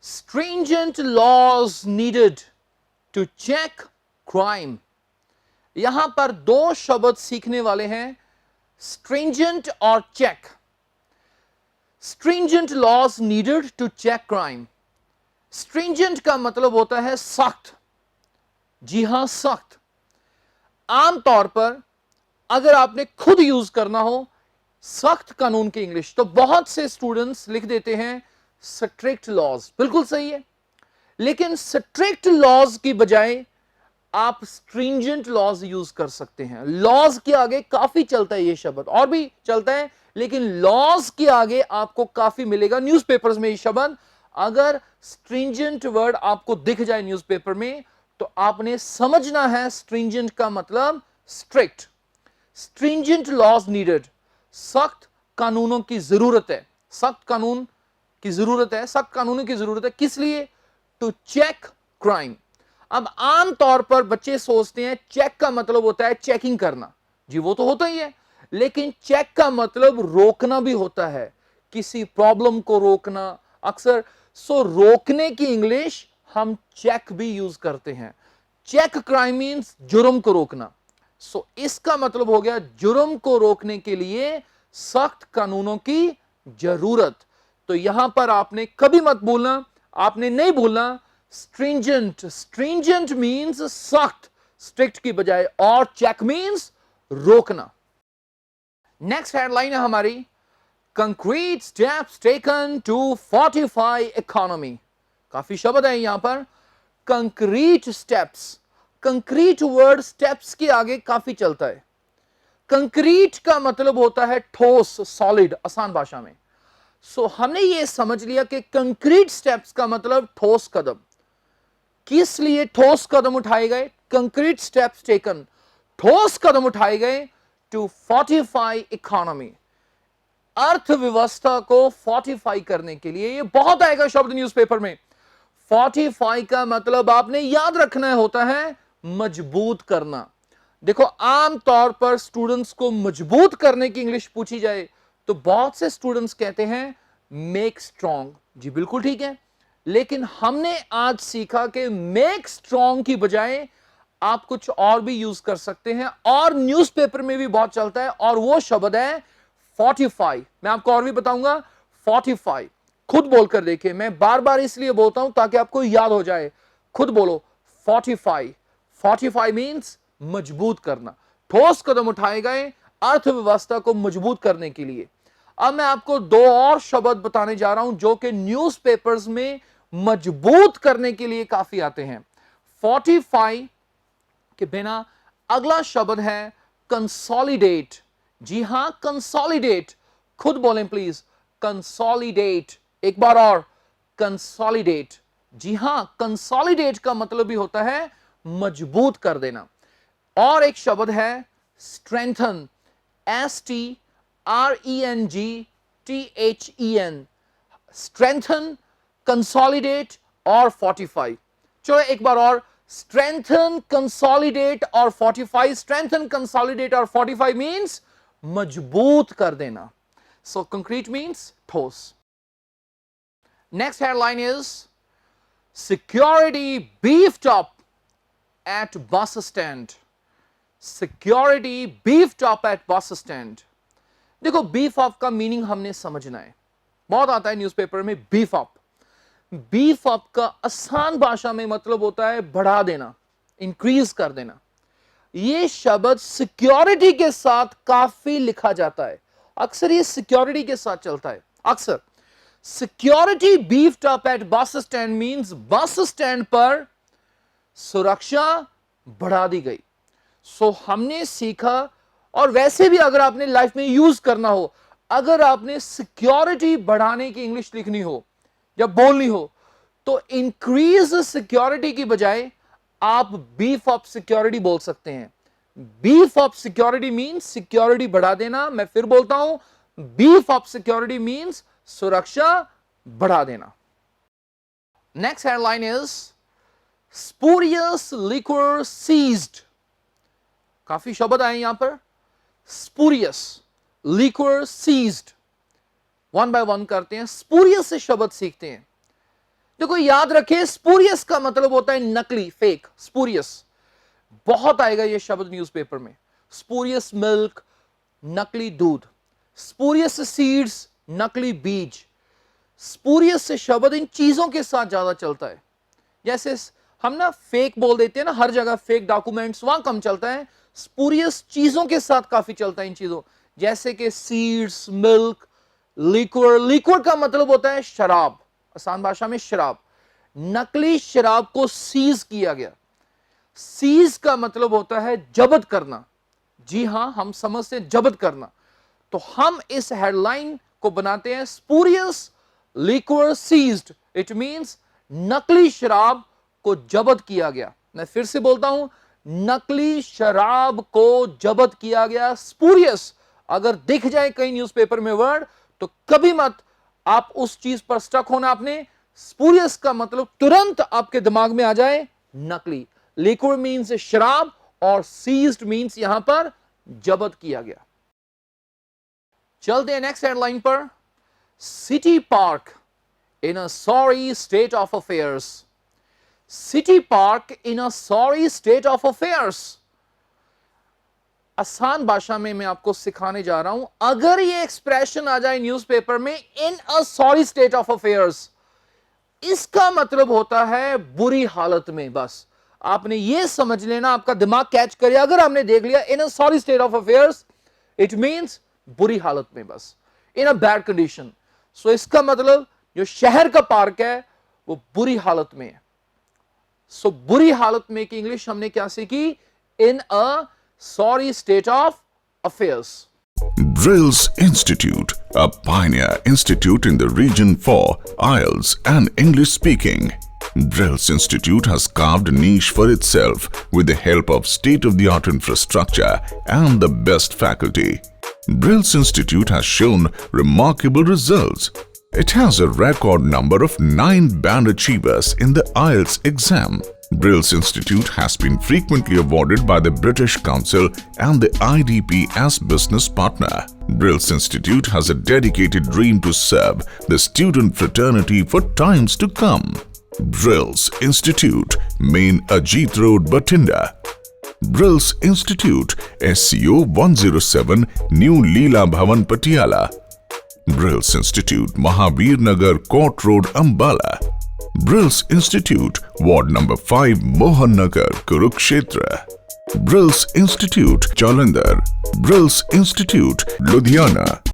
stringent laws needed to check crime। यहां पर दो शब्द सीखने वाले हैं, stringent और check। stringent laws needed to check crime। stringent का मतलब होता है सख्त, जी हां सख्त। आमतौर पर अगर आपने खुद यूज करना हो सख्त कानून की इंग्लिश, तो बहुत से स्टूडेंट्स लिख देते हैं स्ट्रिक्ट लॉज। बिल्कुल सही है, लेकिन स्ट्रिक्ट लॉज की बजाय आप स्ट्रिंजेंट लॉज यूज कर सकते हैं। लॉज के आगे काफी चलता है ये शब्द, और भी चलता है, लेकिन लॉज के आगे आपको काफी मिलेगा न्यूज़पेपर्स में ये शब्द। अगर स्ट्रिंजेंट वर्ड आपको दिख जाए न्यूज़पेपर में तो आपने समझना है स्ट्रिंजेंट का मतलब स्ट्रिक्ट। स्ट्रिंजेंट लॉज नीडेड, सख्त कानूनों की जरूरत है, सख्त कानून की जरूरत है, सख्त कानूनों की जरूरत है। किस लिए? To check crime. अब आमतौर पर बच्चे सोचते हैं चेक का मतलब होता है चेकिंग करना, जी वो तो होता ही है, लेकिन चेक का मतलब रोकना भी होता है, किसी प्रॉब्लम को रोकना अक्सर। सो रोकने की इंग्लिश हम चेक भी यूज करते हैं। चेक क्राइम मींस जुर्म को रोकना। सो इसका मतलब हो गया जुर्म को रोकने के लिए सख्त कानूनों की जरूरत। तो यहां पर आपने कभी मत भूलना, आपने नहीं भूलना स्ट्रिंजेंट। स्ट्रिंजेंट मींस सख्त, स्ट्रिक्ट की बजाय, और चेक मींस रोकना। नेक्स्ट हेडलाइन है हमारी concrete steps taken to fortify economy. काफी शब्द है यहां पर। Concrete steps, concrete word steps के आगे काफी चलता है। कंक्रीट का मतलब होता है ठोस, सॉलिड, आसान भाषा में। सो हमने ये समझ लिया कि कंक्रीट स्टेप्स का मतलब ठोस कदम। किस लिए ठोस कदम उठाए गए? कंक्रीट स्टेप्स टेकन, ठोस कदम उठाए गए टू फोर्टिफाई इकोनॉमी, अर्थव्यवस्था को फोर्टिफाई करने के लिए। ये बहुत आएगा शब्द न्यूज़पेपर में। फोर्टिफाई का मतलब आपने याद रखना होता है मजबूत करना। देखो आमतौर पर स्टूडेंट्स को मजबूत करने की इंग्लिश पूछी जाए तो बहुत से स्टूडेंट्स कहते हैं मेक स्ट्रॉन्ग। जी बिल्कुल ठीक है, लेकिन हमने आज सीखा कि मेक स्ट्रॉन्ग की बजाय आप कुछ और भी यूज कर सकते हैं, और न्यूज़पेपर में भी बहुत चलता है, और वो शब्द है फोर्टिफाई। मैं आपको और भी बताऊंगा। फोर्टिफाई खुद बोलकर देखिए, मैं बार बार इसलिए बोलता हूं ताकि आपको याद हो जाए। खुद बोलो फोर्टिफाई। फोर्टिफाई मींस मजबूत करना, ठोस कदम उठाए गए अर्थव्यवस्था को मजबूत करने के लिए। अब मैं आपको दो और शब्द बताने जा रहा हूं जो कि न्यूज़पेपर्स में मजबूत करने के लिए काफी आते हैं। फोर्टिफाई के बिना अगला शब्द है कंसोलिडेट। जी हां कंसोलिडेट, खुद बोलें प्लीज, कंसोलिडेट। एक बार और, कंसोलिडेट। जी हां कंसोलिडेट का मतलब भी होता है मजबूत कर देना। और एक शब्द है स्ट्रेंथन, STRENGTHEN, स्ट्रेंथन, कंसोलिडेट और फोर्टिफाई। चलो एक बार और, स्ट्रेंथन, कंसोलिडेट और फोर्टिफाई। स्ट्रेंथन, कंसोलिडेट और फोर्टिफाई मींस मजबूत कर देना। सो कंक्रीट मींस ठोस। Next headline is security beefed up at bus stand. Security beefed up at bus stand. देखो बीफ अप का मीनिंग हमने समझना है, बहुत आता है न्यूज़पेपर में बीफ अप। बीफ अप का आसान भाषा में मतलब होता है बढ़ा देना, इंक्रीज कर देना। ये शब्द सिक्योरिटी के साथ काफी लिखा जाता है, अक्सर ये सिक्योरिटी के साथ चलता है। अक्सर security beefed up at bus stand means bus stand पर सुरक्षा बढ़ा दी गई। सो हमने सीखा, और वैसे भी अगर आपने लाइफ में यूज करना हो, अगर आपने सिक्योरिटी बढ़ाने की इंग्लिश लिखनी हो या बोलनी हो तो इंक्रीज सिक्योरिटी की बजाय आप बीफ अप सिक्योरिटी बोल सकते हैं। Beef up security means security बढ़ा देना। मैं फिर बोलता हूं, बीफ अप सिक्योरिटी मींस सुरक्षा बढ़ा देना। Next headline is spurious liquor seized. काफी शब्द आए यहां पर। Spurious, liquor, seized. One by one करते हैं, स्पूरियस से शब्द सीखते हैं। देखो याद रखें, स्पूरियस का मतलब होता है नकली, फेक, स्पूरियस। बहुत आएगा ये शब्द न्यूज़पेपर में। स्पूरियस मिल्क, नकली दूध, स्पूरियस सीड्स, नकली बीज। स्पूरियस से शब्द इन चीजों के साथ ज्यादा चलता है। जैसे हम ना फेक बोल देते हैं ना, हर जगह फेक डॉक्यूमेंट्स, वहां कम चलता है। स्पूरियस चीजों के साथ काफी चलता है इन चीजों, जैसे कि सीड्स, मिल्क, लिक्विड। लिक्विड का मतलब होता है शराब, आसान भाषा में शराब। नकली शराब को सीज किया गया। सीज का मतलब होता है जब्त करना। जी हां, हम समझते हैं जब्त करना। तो हम इस हेडलाइन को बनाते हैं spurious liquid seized. It means नकली शराब को जब्त किया गया। मैं फिर से बोलता हूं, नकली शराब को जब्त किया गया, स्पूरियस। अगर दिख जाए कहीं न्यूज़पेपर में वर्ड, तो कभी मत आप उस चीज पर स्टक होना। आपने स्पूरियस का मतलब तुरंत आपके दिमाग में आ जाए नकली। लिक्विड मीन्स शराब और सीज्ड मीन्स यहां पर जब्त किया गया। चलते हैं नेक्स्ट हेडलाइन पर। City park in a sorry state of affairs. City park in a sorry state of affairs. आसान भाषा में मैं आपको सिखाने जा रहा हूं। अगर ये एक्सप्रेशन आ जाए न्यूज़पेपर में, इन a sorry state of affairs, इसका मतलब होता है बुरी हालत में। बस आपने ये समझ लेना, आपका दिमाग कैच करे। अगर आपने देख लिया in a sorry state of affairs, it means बुरी हालत में, बस इन अ बैड कंडीशन। सो इसका मतलब जो शहर का पार्क है वो बुरी हालत में है। सो बुरी हालत में की इंग्लिश हमने क्या सीखी? In a sorry state of affairs. Drills Institute, a pioneer institute in the region for IELTS and English speaking. Drills Institute has carved a niche for itself with the help of state-of-the-art infrastructure and the best faculty. Drills Institute has shown remarkable results. It has a record number of 9 band achievers in the IELTS exam. Drills Institute has been frequently awarded by the British Council and the IDP as business partner. Drills Institute has a dedicated dream to serve the student fraternity for times to come. Drills Institute, Main Ajit Road, Bathinda. Drills Institute, SCO 107, New Leela Bhavan, Patiala. Drills Institute, Mahavir Nagar, Court Road, Ambala. Drills Institute, Ward number 5, Mohan Nagar, Kurukshetra. Drills Institute, Jalandhar. Drills Institute, Ludhiana.